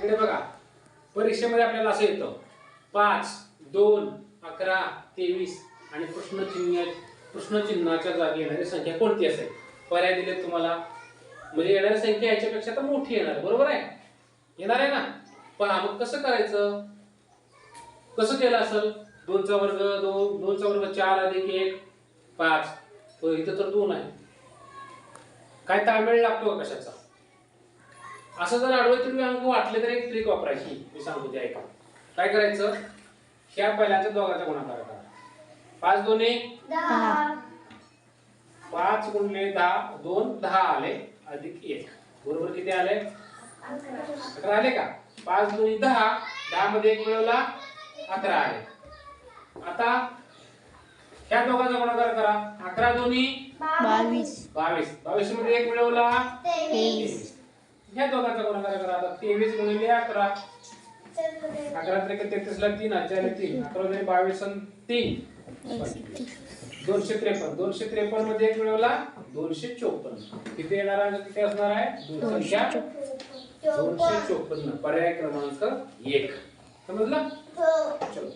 इकडे बघा, परीक्षेमध्ये आपल्याला असं येतं 5, 2, 11, 23 आणि प्रश्नचिन्हाच्या जागी येणारी संख्या कोणती असेल? पर्याय दिले तुम्हाला, म्हणजे येणारी संख्या याच्यापेक्षा तर मोठी येणार, बरोबर आहे? येणार आहे ना? पहा मग कसं करायचं, कसं केलं असेल? 2 चा वर्ग 2, 2 चा वर्ग 4 अधिक 1 5, तो इथं तर 2 आहे. काय ताळमेळ लागतो का कशाचा? असं जर आडवे तिडवे अंक वाटले तर एक ट्रिक वापरायची, मी सांगतो ते ऐका. काय करायचं, ह्या पहिल्याच्या दोघांचा गुणाकार करा. 5 2 10. 5 गुणिले 10, 2 10 आले अधिक 1 बरोबर किती आले? 11 आले का? 5 2 10, 10 मध्ये 1 मिळवला 11 आले. आता ह्या दोघांचा गुणाकार करा. 11 2 22. 22, 22 मध्ये 1 मिळवला 23. ह्या दोघांचा गुणाकार करा. आता 23 गुणिले 11, 11 त्रिक 33 ला 3 4 3, 11 मध्ये 22 आणि 3 253. 253 मध्ये 1 मिळवला 254. किती येणार आहे? किती असणार आहे? संख्या 254. पर्याय क्रमांक 1. समजलं? चलो.